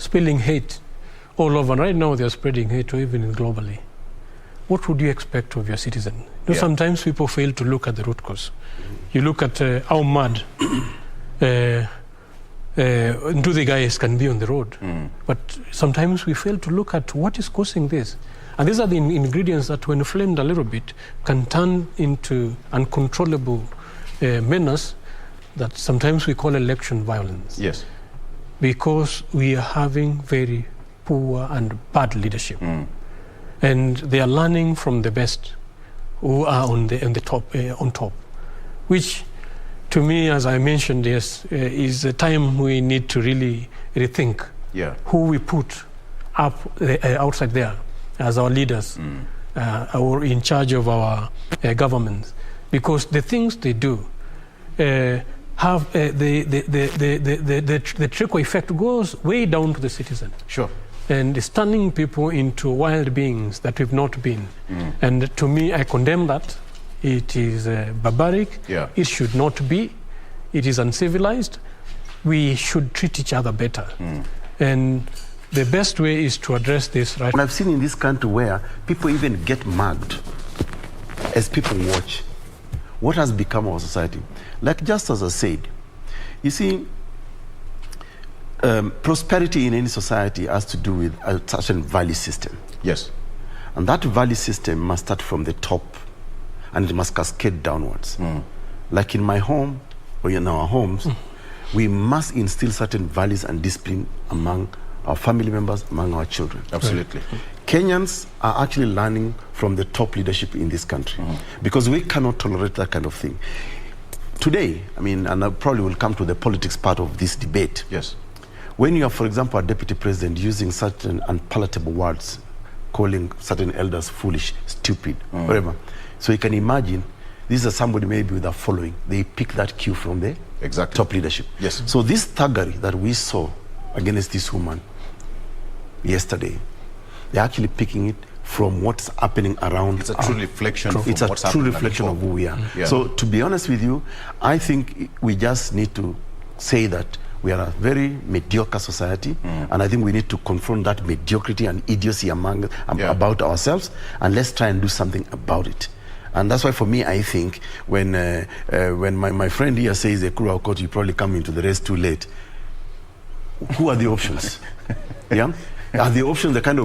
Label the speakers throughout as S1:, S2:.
S1: spilling hate all over. Right now, they're spreading hate even globally. What would you expect of your citizen? You know, sometimes people fail to look at the root cause. You look at how mad the guys can be on the road. But sometimes we fail to look at what is causing this. And these are the ingredients that, when flamed a little bit, can turn into uncontrollable menace that sometimes we call election violence.
S2: Yes.
S1: Because we are having very poor and bad leadership. And they are learning from the best who are on top, which, to me, as I mentioned, yes, is a time we need to really rethink who we put up outside there as our leaders or in charge of our governments, because the things they do have the trickle effect goes way down to the citizen.
S2: Sure.
S1: And it's turning people into wild beings that we've not been. And to me, I condemn that. It is barbaric. It should not be. It is uncivilized. We should treat each other better. And the best way is to address this right.
S3: And I've seen in this country where people even get mugged as people watch. What has become our society? Like Justus has said, you see, prosperity in any society has to do with a certain value system.
S2: Yes.
S3: And that value system must start from the top and it must cascade downwards. Like in my home or in our homes, we must instill certain values and discipline among our family members, among our children.
S2: Absolutely.
S3: Kenyans are actually learning from the top leadership in this country because we cannot tolerate that kind of thing. Today, I mean, and I probably will come to the politics part of this debate.
S2: Yes.
S3: When you are, for example, a deputy president using certain unpalatable words, calling certain elders foolish, stupid, whatever. So you can imagine, this is somebody maybe with a following. They pick that cue from the top leadership.
S2: Yes.
S3: So this thuggery that we saw against this woman yesterday, they're actually picking it from what's happening around.
S2: It's a true reflection.
S3: It's a true reflection of who we are. So to be honest with you, I think we just need to say that we are a very mediocre society, and I think we need to confront that mediocrity and idiocy about ourselves, and let's try and do something about it. And that's why, for me, I think when my friend here says Ekuru, Aukot, you probably come into the race too late. Who are the options? Are the options the kind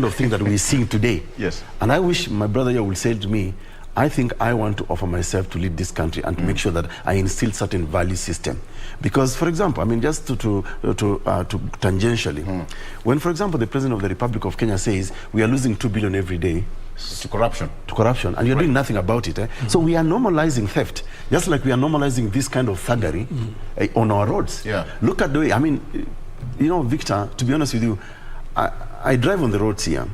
S3: of thing that we're seeing today?
S2: Yes.
S3: And I wish my brother here would say to me, I think I want to offer myself to lead this country and to make sure that I instill certain value system. Because, for example, I mean, just to tangentially, when, for example, the President of the Republic of Kenya says we are losing 2 billion every day
S2: to corruption,
S3: and you're doing nothing about it. So we are normalizing theft, just like we are normalizing this kind of thuggery on our roads. Look at the way, I mean, you know, Victor, to be honest with you, I drive on the roads here,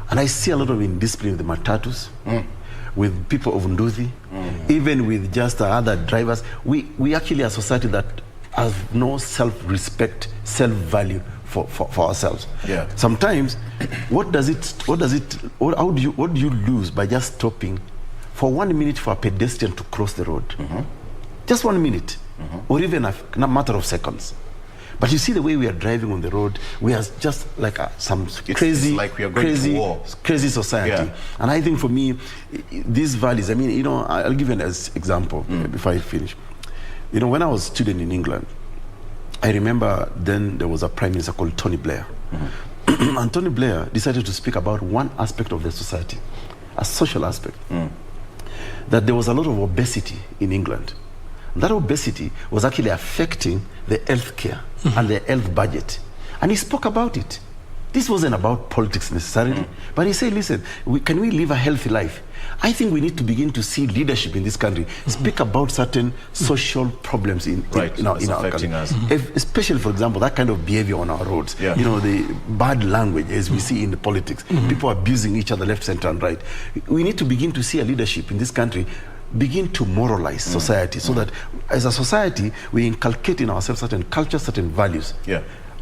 S3: and I see a lot of indiscipline with the matatus, with people of Nduthi, even with just other drivers. We actually are a society that has no self-respect, self-value for ourselves. Sometimes, what do you lose by just stopping for 1 minute for a pedestrian to cross the road? Just 1 minute, or even a matter of seconds. But you see the way we are driving on the road, we are just like some crazy,
S2: like we are going to war.
S3: Crazy society. And I think for me, these values, I mean, you know, I'll give you an example before I finish. You know, when I was a student in England, I remember then there was a prime minister called Tony Blair. And Tony Blair decided to speak about one aspect of the society, a social aspect, that there was a lot of obesity in England. That obesity was actually affecting the health care and the health budget. And he spoke about it. This wasn't about politics necessarily, but he said, listen, can we live a healthy life? I think we need to begin to see leadership in this country speak about certain social problems in our country. Especially, for example, that kind of behavior on our roads. You know, the bad language as we see in the politics. People abusing each other left, center, and right. We need to begin to see a leadership in this country begin to moralize society so that as a society we inculcate in ourselves certain cultures, certain values.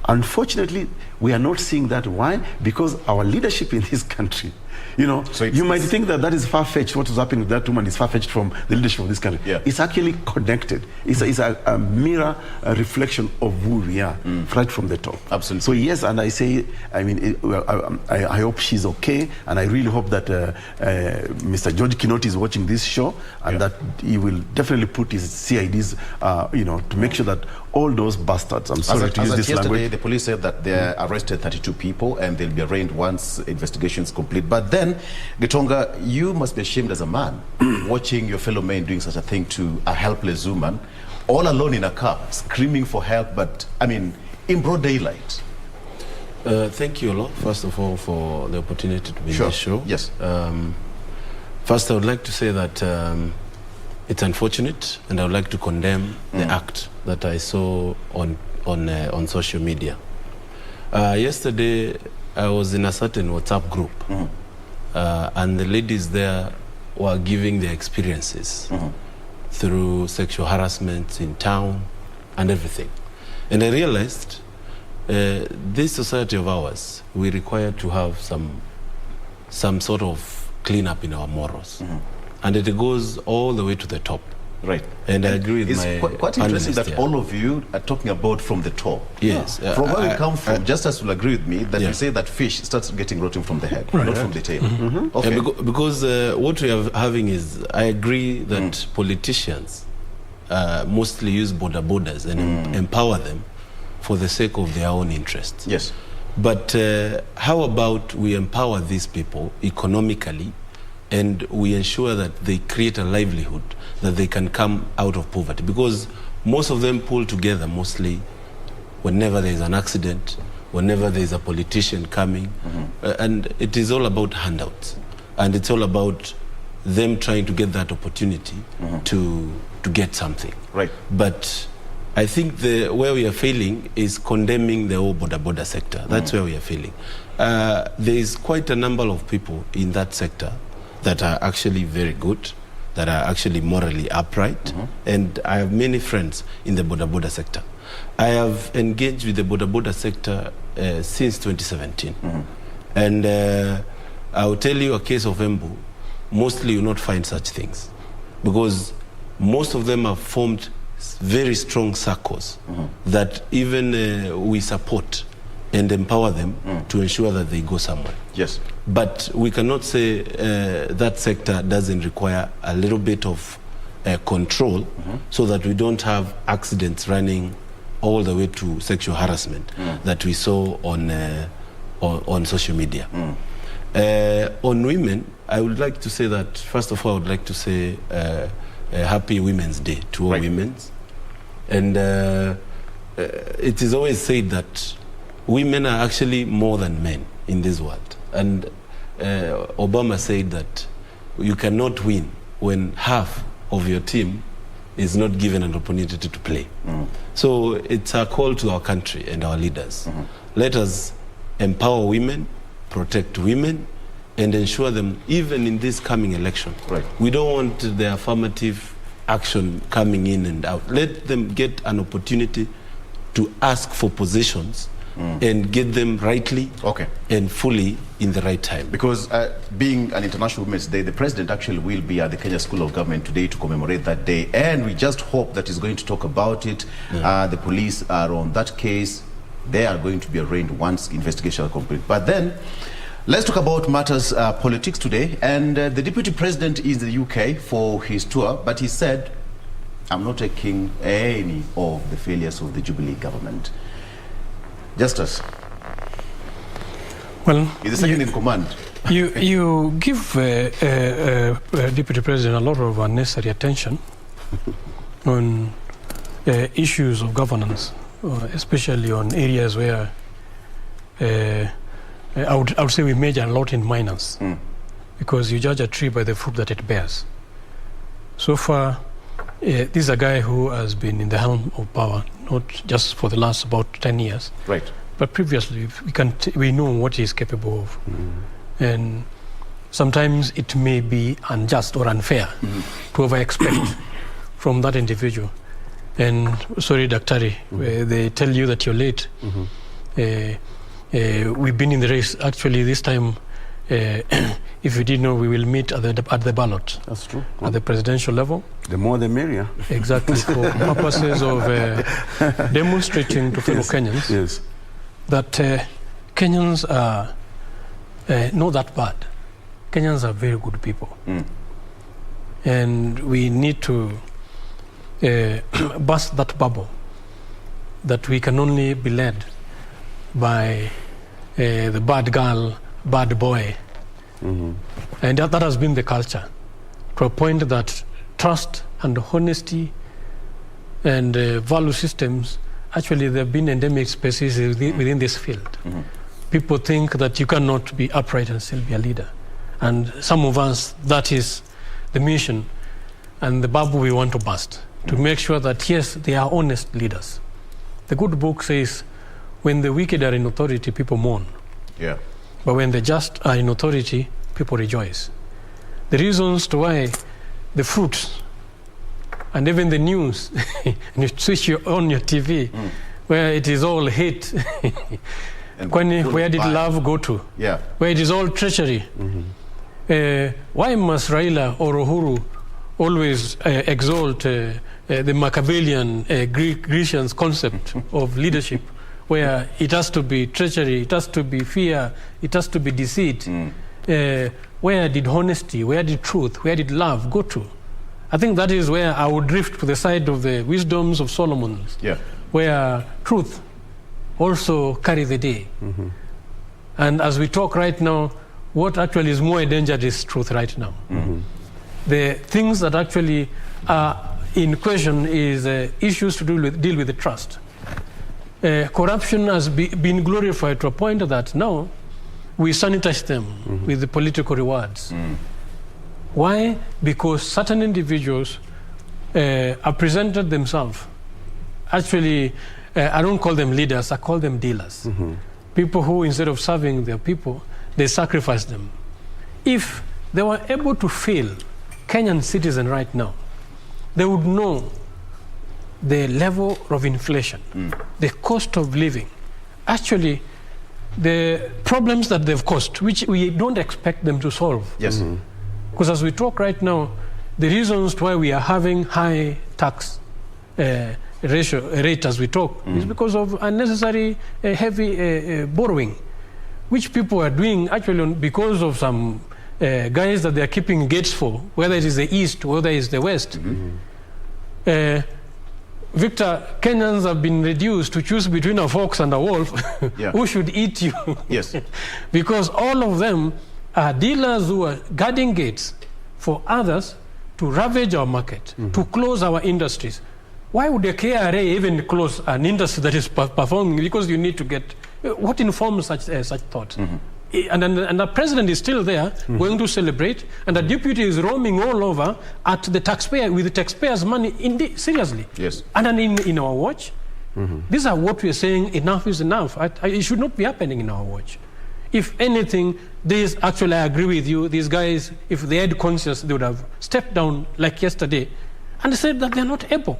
S3: Unfortunately, we are not seeing that. Why? Because our leadership in this country You know,
S2: So
S3: you might think that that is far-fetched. What is happening with that woman is far-fetched from the leadership of this country.
S2: Yeah.
S3: It's actually connected. It's a mirror, a reflection of who we are, right from the top.
S2: Absolutely.
S3: So yes, and I say, I mean, I hope she's okay, and I really hope that Mr. George Kinoti is watching this show, and that he will definitely put his CIDs, you know, to make sure that all those bastards, I'm sorry to use this language.
S2: The police said that they arrested 32 people and they'll be arraigned once investigations complete. But then, Gitonga, you must be ashamed as a man watching your fellow men doing such a thing to a helpless woman, all alone in a car, screaming for help, but, I mean, in broad daylight.
S4: Thank you, Oloo, first of all, for the opportunity to be in this show.
S2: Yes.
S4: First, I would like to say that it's unfortunate, and I would like to condemn the act that I saw on social media. Yesterday, I was in a certain WhatsApp group, and the ladies there were giving their experiences through sexual harassment in town and everything. And I realized this society of ours, we require to have some sort of cleanup in our morals. And it goes all the way to the top.
S2: Right.
S4: And I agree with
S2: it's
S4: my
S2: quite interesting that
S4: here.
S2: all of you are talking about from the top.
S4: Yes.
S2: From where we come from, Justus will agree with me that we say that fish starts getting rotten from the head, not from the tail. Okay.
S4: Because what we are having is, I agree that politicians mostly use borders and empower them for the sake of their own interests.
S2: Yes.
S4: But how about we empower these people economically, and we ensure that they create a livelihood, that they can come out of poverty? Because most of them pull together mostly whenever there is an accident, whenever there is a politician coming, and it is all about handouts, and it's all about them trying to get that opportunity to get something.
S2: Right.
S4: But I think where we are failing is condemning the whole border sector. That's where we are failing. There is quite a number of people in that sector that are actually very good, that are actually morally upright, and I have many friends in the border sector. I have engaged with the border sector since 2017, and I will tell you a case of Embu. Mostly you will not find such things, because most of them have formed very strong circles that even we support and empower them to ensure that they go somewhere.
S2: Yes.
S4: But we cannot say that sector doesn't require a little bit of control so that we don't have accidents running all the way to sexual harassment that we saw on social media. On women, I would like to say that, first of all, I would like to say Happy Women's Day to all women. And it is always said that women are actually more than men in this world. And Obama said that you cannot win when half of your team is not given an opportunity to play. So it's a call to our country and our leaders. Let us empower women, protect women, and ensure them, even in this coming election. We don't want the affirmative action coming in and out. Let them get an opportunity to ask for positions and get them rightly and fully in the right time.
S2: Because being an International Women's Day, the President actually will be at the Kenya School of Government today to commemorate that day, and we just hope that he's going to talk about it. The police are on that case. They are going to be arraigned once investigation is complete. But then, let's talk about matters politics today. And the Deputy President is in the UK for his tour, but he said, I'm not taking any of the failures of the Jubilee government. Justus,
S1: well,
S2: he's the second in command.
S1: You give Deputy President a lot of unnecessary attention on issues of governance, especially on areas where I would say we major a lot in minors, because you judge a tree by the fruit that it bears. So far, this is a guy who has been in the helm of power, not just for the last about 10 years.
S2: Right.
S1: But previously, we know what he is capable of. And sometimes it may be unjust or unfair to over-expect from that individual. And sorry, Daktari, they tell you that you're late. We've been in the race. Actually, this time, if you didn't know, we will meet at the ballot.
S3: That's true.
S1: At the presidential level.
S3: The more the merrier.
S1: Exactly, for purposes of demonstrating to fellow Kenyans that Kenyans are not that bad. Kenyans are very good people. And we need to burst that bubble that we can only be led by the bad girl, bad boy. And that has been the culture, to a point that trust and honesty and value systems, actually there have been endemic species within this field. People think that you cannot be upright and still be a leader. And some of us, that is the mission and the bubble we want to burst, to make sure that, yes, they are honest leaders. The good book says, when the wicked are in authority, people mourn.
S2: Yeah.
S1: But when the just are in authority, people rejoice. The reasons to why the fruits and even the news, and you switch on your TV, where it is all hate, where did love go to? Yeah. Where it is all treachery. Why must Raila or Uhuru always exalt the Machiavellian Grecian concept of leadership, where it has to be treachery, it has to be fear, it has to be deceit? Where did honesty, where did truth, where did love go to? I think that is where I would drift to the side of the wisdoms of Solomon, where truth also carry the day. And as we talk right now, what actually is more endangered is truth right now. The things that actually are in question is issues to deal with the trust. Corruption has been glorified to a point that now we sanitize them with the political rewards. Why? Because certain individuals are presented themselves. Actually, I don't call them leaders, I call them dealers. People who, instead of serving their people, they sacrifice them. If they were able to fail Kenyan citizen right now, they would know the level of inflation, the cost of living, actually the problems that they've caused, which we don't expect them to solve. Yes. Because as we talk right now, the reasons why we are having high tax rate as we talk is because of unnecessary heavy borrowing, which people are doing actually because of some guys that they are keeping gates for, whether it is the East, whether it is the West. Victor, Kenyans have been reduced to choose between a fox and a wolf. Who should eat you? Yes. Because all of them are dealers who are guarding gates for others to ravage our market, to close our industries. Why would the KRA even close an industry that is performing? Because you need to get... What informs such thoughts? And the president is still there, going to celebrate, and the deputy is roaming all over at the taxpayer, with the taxpayers' money, seriously. Yes. And then in our watch, these are what we are saying, enough is enough. It should not be happening in our watch. If anything, this actually, I agree with you, these guys, if they had conscience, they would have stepped down like yesterday and said that they're not able.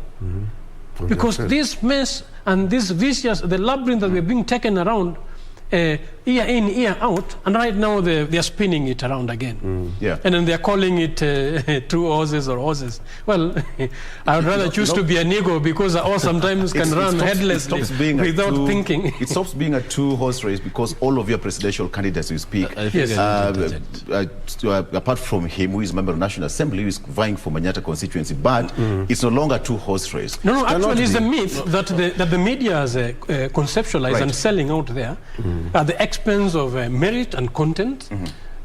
S1: Because this mess and this vicious, the labyrinth that we're being taken around, year in, year out, and right now they are spinning it around again. And then they're calling it two horses or horses. Well, I would rather choose to be an ego, because a horse sometimes can run headlessly without thinking.
S2: It stops being a two-horse race because all of your presidential candidates you speak, apart from him, who is a member of the National Assembly, who is vying for Manyatta constituency, but it's no longer a two-horse race.
S1: No, actually it's a myth that the media is conceptualized and selling out there at the expense of merit and content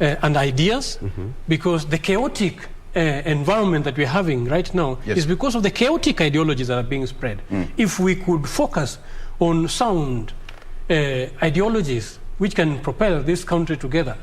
S1: and ideas, because the chaotic environment that we're having right now is because of the chaotic ideologies that are being spread. If we could focus on sound ideologies which can propel this country together,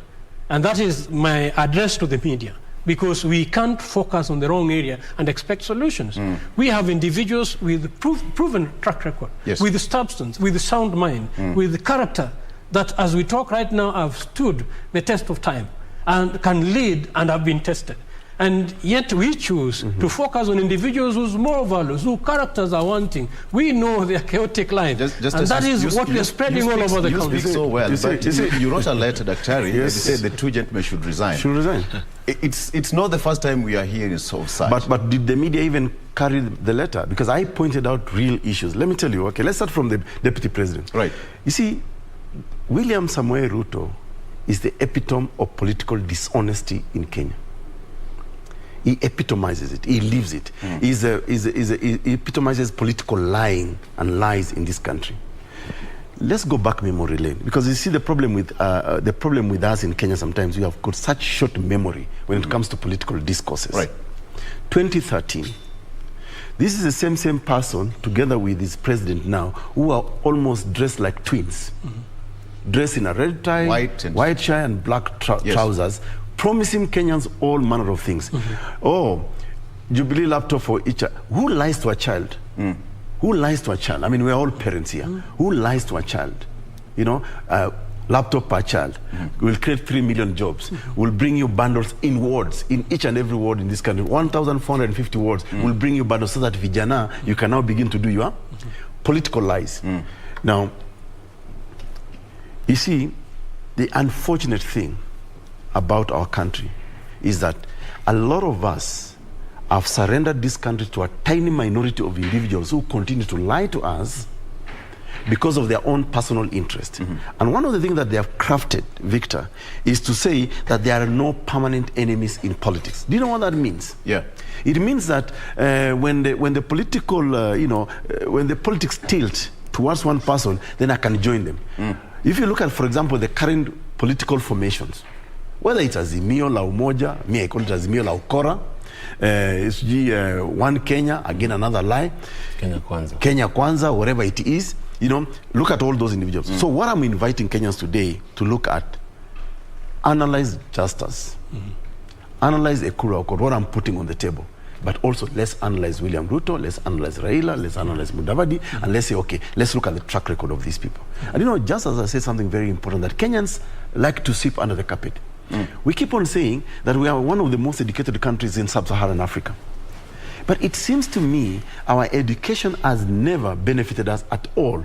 S1: and that is my address to the media, because we can't focus on the wrong area and expect solutions. We have individuals with proven track record, with the substance, with the sound mind, with the character, that as we talk right now have stood the test of time and can lead and have been tested. And yet we choose to focus on individuals whose moral values, whose characters are wanting. We know their chaotic lives. And that is what we are spreading all over the country.
S2: You speak so well, but you wrote a letter, Daktari, and you said the two gentlemen should resign.
S3: Should resign.
S2: It's not the first time we are hearing so such.
S3: But did the media even carry the letter? Because I pointed out real issues. Let me tell you, okay, let's start from the Deputy President.
S2: Right.
S3: You see, William Samoei Ruto is the epitome of political dishonesty in Kenya. He epitomizes it. He lives it. He epitomizes political lying and lies in this country. Let's go back memory lane, because you see the problem with us in Kenya. Sometimes we have got such short memory when it comes to political discourses.
S2: Right.
S3: 2013. This is the same person, together with his president now, who are almost dressed like twins, dressed in a red tie, white tie, and black trousers, promising Kenyans all manner of things. Oh, Jubilee laptop for each child. Who lies to a child? Who lies to a child? I mean, we're all parents here. Who lies to a child? You know, laptop per child. We'll create 3 million jobs. We'll bring you bundles in wards, in each and every ward in this country. 1,450 wards. We'll bring you bundles so that vijana, you can now begin to do your political lies. Now, you see, the unfortunate thing about our country is that a lot of us have surrendered this country to a tiny minority of individuals who continue to lie to us because of their own personal interest. And one of the things that they have crafted, Victor, is to say that there are no permanent enemies in politics. Do you know what that means?
S2: Yeah.
S3: It means that when the political, when the politics tilt towards one person, then I can join them. If you look at, for example, the current political formations, whether it's Azimio la Umoja, me I call it Azimio la Ukora, One Kenya, again another lie, Kenya Kwanza, whatever it is, you know, look at all those individuals. So what I'm inviting Kenyans today to look at, analyze Justus, analyze Ekuru, Aukot, what I'm putting on the table. But also, let's analyze William Ruto, let's analyze Raila, let's analyze Mudavadi, and let's say, okay, let's look at the track record of these people. And you know, just as I said something very important, that Kenyans like to sweep under the carpet. We keep on saying that we are one of the most educated countries in sub-Saharan Africa. But it seems to me our education has never benefited us at all.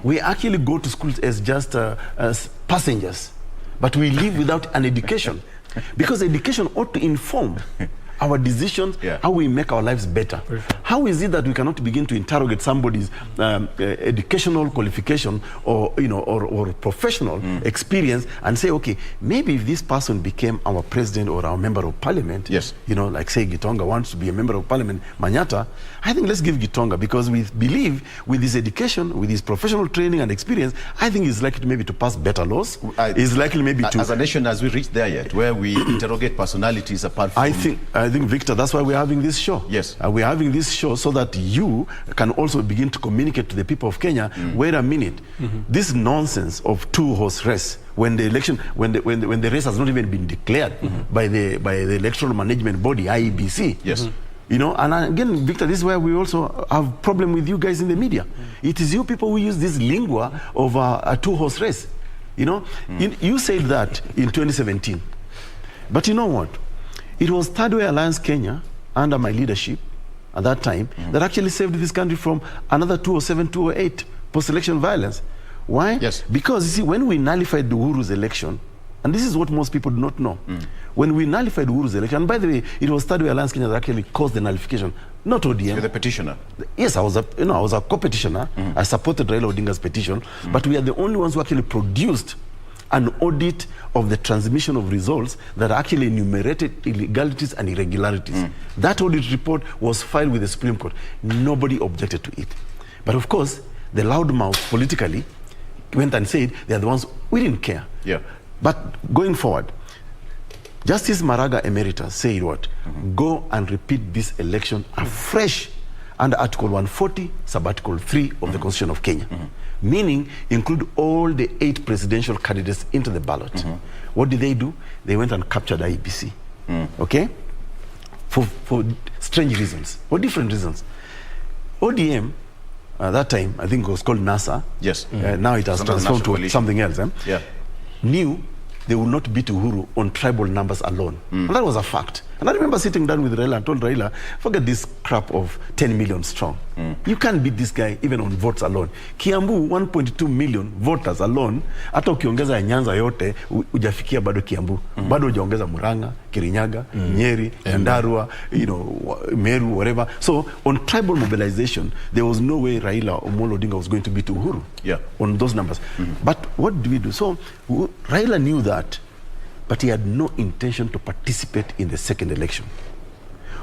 S3: We actually go to schools as just as passengers, but we live without an education. Because education ought to inform our decisions, how we make our lives better. How is it that we cannot begin to interrogate somebody's educational qualification or, you know, or professional experience and say, okay, maybe if this person became our president or our member of parliament, you know, like say Gitonga wants to be a member of parliament, Manyatta, I think let's give Gitonga, because we believe with his education, with his professional training and experience, I think he's likely maybe to pass better laws. He's likely maybe to... As
S2: a nation, as we reach there yet, where we interrogate personalities apart from...
S3: I think, Victor, that's why we're having this show.
S2: Yes.
S3: We're having this show so that you can also begin to communicate to the people of Kenya, wait a minute, this nonsense of two-horse race, when the election, when the race has not even been declared by the electoral management body, IEBC.
S2: Yes.
S3: You know, and again, Victor, this is where we also have problem with you guys in the media. It is you people who use this lingua of a two-horse race. You know, you said that in 2017. But you know what? It was ThirdWay Alliance Kenya, under my leadership at that time, that actually saved this country from another 2007, 2008 post-election violence. Why?
S2: Yes.
S3: Because, you see, when we nullified the Uhuru's election, and this is what most people do not know, when we nullified Uhuru's election, and by the way, it was ThirdWay Alliance Kenya that actually caused the nullification, not ODM.
S2: You're the petitioner.
S3: Yes, I was a co-petitioner. I supported Raila Odinga's petition, but we are the only ones who actually produced an audit of the transmission of results that actually enumerated illegalities and irregularities. That audit report was filed with the Supreme Court. Nobody objected to it. But of course, the loudmouth politically went and said they are the ones, we didn't care.
S2: Yeah.
S3: But going forward, Justice Maraga Emeritus said what? Go and repeat this election afresh under Article 140, Sub-Article 3 of the Constitution of Kenya. Meaning, include all the 8 presidential candidates into the ballot. What did they do? They went and captured IEBC. Okay? For strange reasons, for different reasons. ODM, at that time, I think it was called NASA.
S2: Yes.
S3: Now it has transformed to something else.
S2: Yeah.
S3: Knew they would not beat Uhuru on tribal numbers alone. And that was a fact. And I remember sitting down with Raila and told Raila, forget this crap of 10 million strong. You can't beat this guy even on votes alone. Kiambu, 1.2 million voters alone, hata ukiongeza Nyanza yote, ujafikia bado Kiambu. Bado ujaongeza Muranga, Kirinyaga, Nyeri, Nyandarua, Meru, whatever. So on tribal mobilization, there was no way Raila Omolo Odinga was going to beat Uhuru on those numbers. But what do we do? So Raila knew that, but he had no intention to participate in the second election.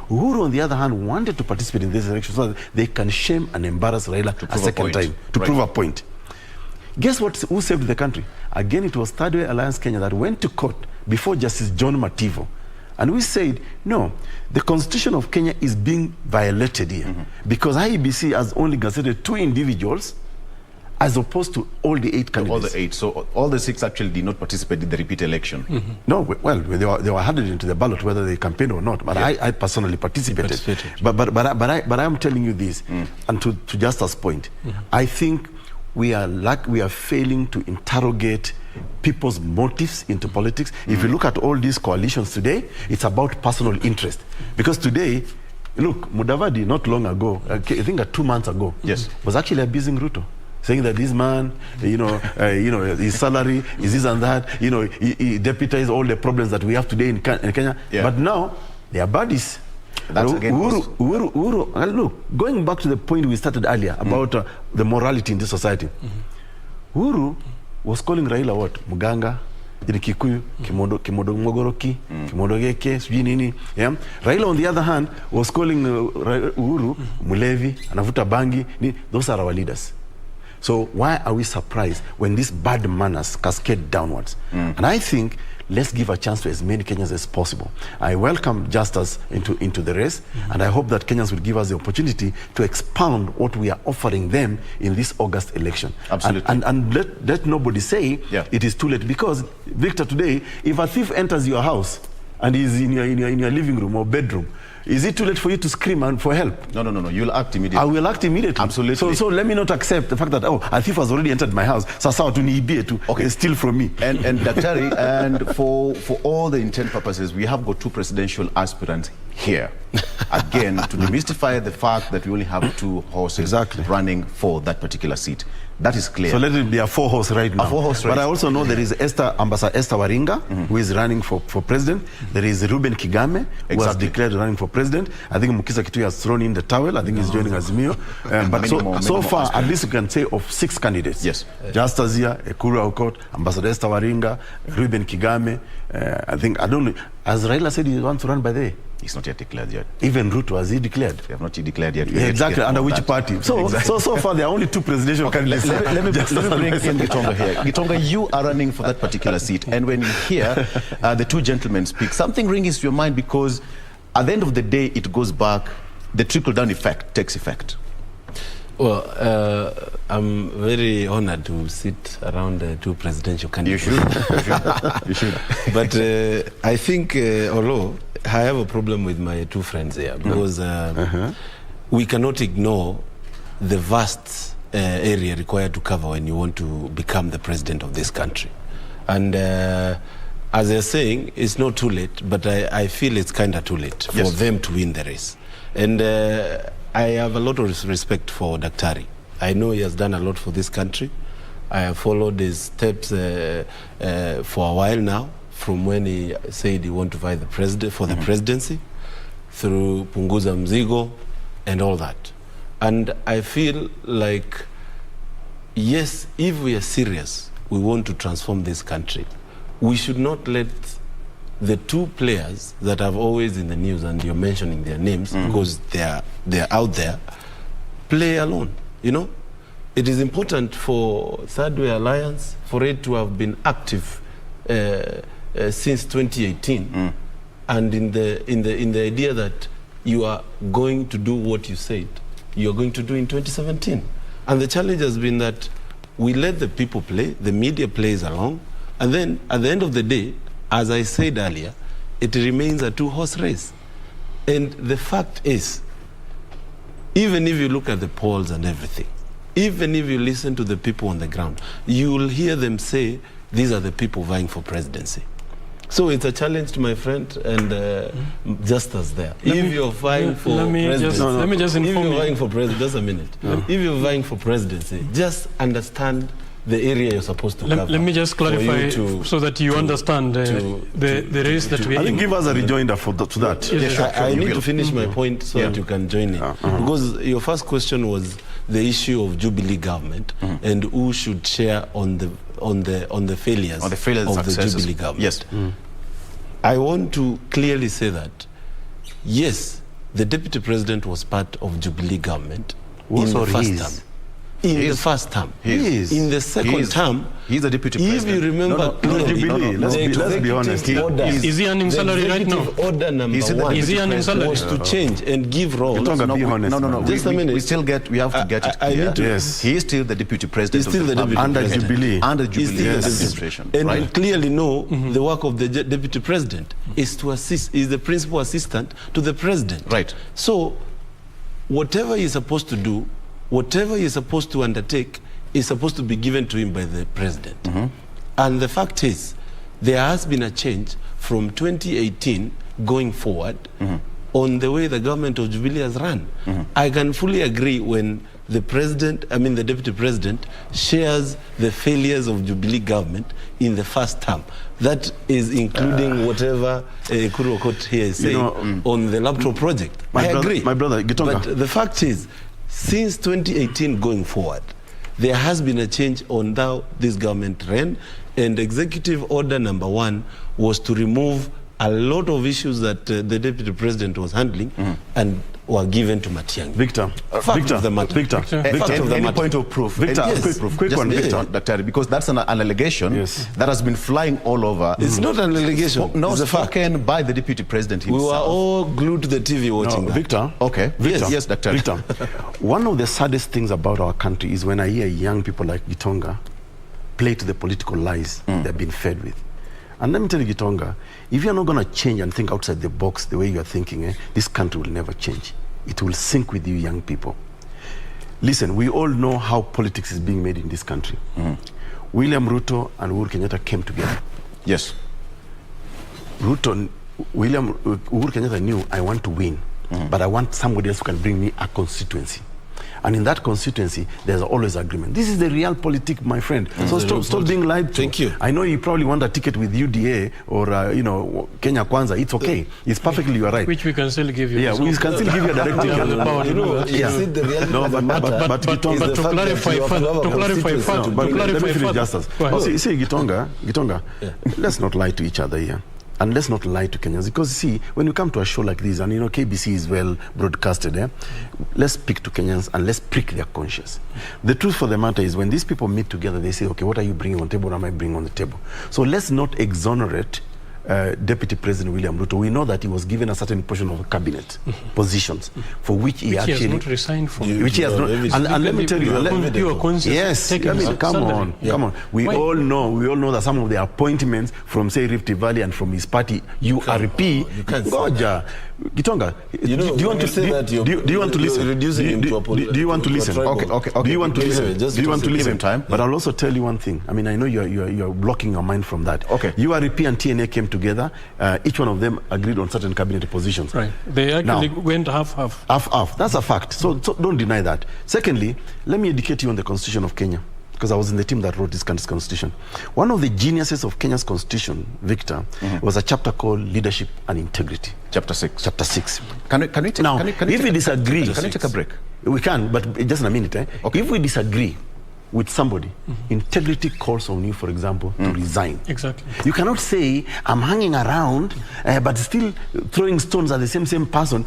S3: Uhuru, on the other hand, wanted to participate in this election so that they can shame and embarrass Raila a second time, to prove a point. Guess what? Who saved the country? Again, it was ThirdWay Alliance Kenya that went to court before Justice John Mativo. And we said, no, the Constitution of Kenya is being violated here because IEBC has only gazetted 2 individuals as opposed to all the 8 candidates.
S2: All the 8. So all the 6 actually did not participate in the repeat election.
S3: No, well, they were handed into the ballot whether they campaigned or not. But I personally participated. But I'm telling you this, and to Justus' point, I think we are failing to interrogate people's motives into politics. If you look at all these coalitions today, it's about personal interest. Because today, look, Mudavadi not long ago, I think 2 months ago, was actually abusing Ruto, saying that this man, his salary is this and that, he deputized all the problems that we have today in Kenya. But now they are buddies.
S2: That's again
S3: Uhuru, look, going back to the point we started earlier about the morality in this society, Uhuru was calling Raila what? Muganga, Kikuyu, Kimodo Mogoroki, Kimodo Geke, Sujinini. Raila, on the other hand, was calling Uhuru Mulevi, Anavuta Bangi. Those are our leaders. So why are we surprised when these bad manners cascade downwards? And I think let's give a chance to as many Kenyans as possible. I welcome Justus into the race, and I hope that Kenyans will give us the opportunity to expound what we are offering them in this August election.
S2: Absolutely.
S3: And let nobody say it is too late, because, Victor, today, if a thief enters your house and is in your living room or bedroom, is it too late for you to scream and for help?
S2: No. You'll act immediately.
S3: I will act immediately.
S2: Absolutely.
S3: So let me not accept the fact that, a thief has already entered my house. Sasa to niibie to steal from me.
S2: And Daktari, and for all the intent purposes, we have got 2 presidential aspirants here. Again, to demystify the fact that we only have 2 horses running for that particular seat. That is clear.
S3: So let it be a 4-horse right now.
S2: A 4-horse race.
S3: But I also know there is Ambassador Esther Waringa, who is running for president. There is Ruben Kigame, who has declared running for president. I think Mukisa Kitui has thrown in the towel. I think he's joining Azimio. But so far, at least you can say of 6 candidates.
S2: Yes.
S3: Justus here, Ekuru, Aukot, Ambassador Esther Waringa, Ruben Kigame. I don't know. As Raila said, he wants to run by the way.
S2: He's not yet declared yet.
S3: Even Ruto, has he declared?
S2: They have not yet declared yet.
S3: Exactly. Under which party? So far, there are only 2 presidential candidates.
S2: Let me bring in Gitonga here. Gitonga, you are running for that particular seat. And when you hear the 2 gentlemen speak, something rings your mind, because at the end of the day, it goes back, the trickle-down effect takes effect.
S4: Well, I'm very honored to sit around 2 presidential candidates.
S2: You should.
S4: But I think, Oloo, I have a problem with my 2 friends here, because we cannot ignore the vast area required to cover when you want to become the president of this country. And as they're saying, it's not too late, but I feel it's kind of too late for them to win the race. And I have a lot of respect for Daktari. I know he has done a lot for this country. I have followed his steps for a while now, from when he said he wanted to fight the presidency, through Punguza Mzigo and all that. And I feel like, yes, if we are serious, we want to transform this country, we should not let the 2 players that are always in the news, and you're mentioning their names because they're out there, play alone. It is important for ThirdWay Alliance, for it to have been active since 2018, and in the idea that you are going to do what you said you're going to do in 2017. And the challenge has been that we let the people play, the media plays along, and then at the end of the day, as I said earlier, it remains a 2-horse race. And the fact is, even if you look at the polls and everything, even if you listen to the people on the ground, you will hear them say, these are the people vying for presidency. So it's a challenge to my friend and Justus there. If you're vying for presidency,
S1: let me just inform you.
S4: If you're vying for presidency, just a minute. If you're vying for presidency, just understand the area you're supposed to cover.
S1: Let me just clarify so that you understand the race that we are in.
S3: I think give us a rejoinder to that.
S1: Yes,
S4: I need to finish my point so that you can join in. Because your first question was the issue of Jubilee government and who should share on the failures of the Jubilee government.
S2: Yes.
S4: I want to clearly say that, yes, the Deputy President was part of Jubilee government in the first term. In the first term. In the second term,
S2: he's a deputy president.
S4: If you remember clearly,
S3: let's be honest.
S1: Is he earning salary right now?
S4: Order number one
S1: is he earning salary?
S4: was to change and give roles.
S2: No.
S4: Just a minute.
S2: We have to get it clear.
S3: Yes.
S2: He is still the deputy president.
S4: He's still the deputy
S3: under Jubilee.
S2: Under Jubilee
S4: administration. And we clearly know the work of the deputy president is to assist, is the principal assistant to the president.
S2: Right.
S4: So, whatever he's supposed to do, whatever he's supposed to undertake is supposed to be given to him by the president. And the fact is, there has been a change from 2018 going forward on the way the government of Jubilee has run. I can fully agree when the deputy president shares the failures of Jubilee government in the first term. That is including whatever Ekuru Aukot here is saying on the laptop project. I agree.
S3: My brother, Gitonga.
S4: But the fact is, since 2018 going forward, there has been a change on how this government ran, and executive order number 1 was to remove a lot of issues that the deputy president was handling and were given to Matiang'i.
S3: Victor,
S2: any point of proof?
S3: Victor, quick one, Victor.
S2: Dr. Because that's an allegation that has been flying all over.
S4: It's not an allegation.
S2: It's spoken by the deputy president himself.
S4: We were all glued to the TV watching that.
S3: Victor.
S2: Okay.
S3: Victor.
S2: Yes, Dr.
S3: Victor. One of the saddest things about our country is when I hear young people like Gitonga play to the political lies they've been fed with. And let me tell you, Gitonga, if you're not going to change and think outside the box the way you're thinking, this country will never change. It will sink with you young people. Listen, we all know how politics is being made in this country. William Ruto and Uhuru Kenyatta came together.
S2: Yes.
S3: Uhuru Kenyatta knew, I want to win, but I want somebody else who can bring me a constituency. And in that constituency, there's always agreement. This is the real politics, my friend. So stop being lied to.
S4: Thank you.
S3: I know you probably want a ticket with UDA or, Kenya Kwanza. It's okay. It's perfectly, you are right.
S1: Which we can still give you.
S3: Yeah, we can still give you a direct ticket.
S1: But to clarify further.
S3: Let me finish, Justus. You see, Gitonga, let's not lie to each other here. And let's not lie to Kenyans, because see, when you come to a show like this, and KBC is well broadcasted, let's speak to Kenyans and let's prick their conscience. The truth for the matter is, when these people meet together, they say, okay, what are you bringing on the table? What am I bringing on the table? So let's not exonerate Deputy President William Ruto. We know that he was given a certain portion of cabinet positions for which he actually
S1: has not resigned from.
S3: Which he has not. And let me tell you,
S1: yes,
S3: come on. We all know that some of the appointments from, say, Rift Valley and from his party, URP, Goja, Gitonga, do you want to say that? Do you want to listen? Do you want to listen?
S2: Okay.
S3: Do you want to listen?
S2: Do you want to listen?
S3: But I'll also tell you one thing. I mean, I know you're blocking your mind from that.
S2: Okay.
S3: URP and TNA came together. Each one of them agreed on certain cabinet positions.
S1: Right. They actually went half-half.
S3: Half-half. That's a fact. So don't deny that. Secondly, let me educate you on the Constitution of Kenya, because I was in the team that wrote this country's constitution. One of the geniuses of Kenya's constitution, Victor, was a chapter called Leadership and Integrity.
S2: Chapter 6.
S3: Chapter 6.
S2: Can we take,
S3: now, if we disagree...
S2: Can we take a break?
S3: We can, but just in a minute. Okay. If we disagree with somebody, integrity calls on you, for example, to resign.
S1: Exactly.
S3: You cannot say, I'm hanging around, but still throwing stones at the same person,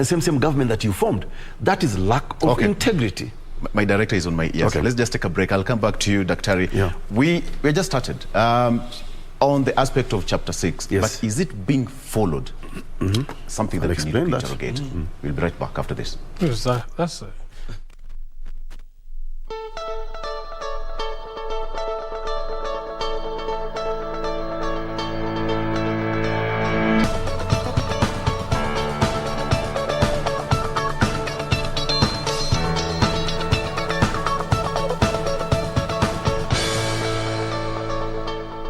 S3: same government that you formed. That is lack of integrity.
S2: My director is on my ears. Okay. Let's just take a break. I'll come back to you, Dr.
S3: Yeah.
S2: We just started on the aspect of Chapter 6.
S3: Yes.
S2: But is it being followed? Something that we need to interrogate. We'll be right back after this.
S1: That's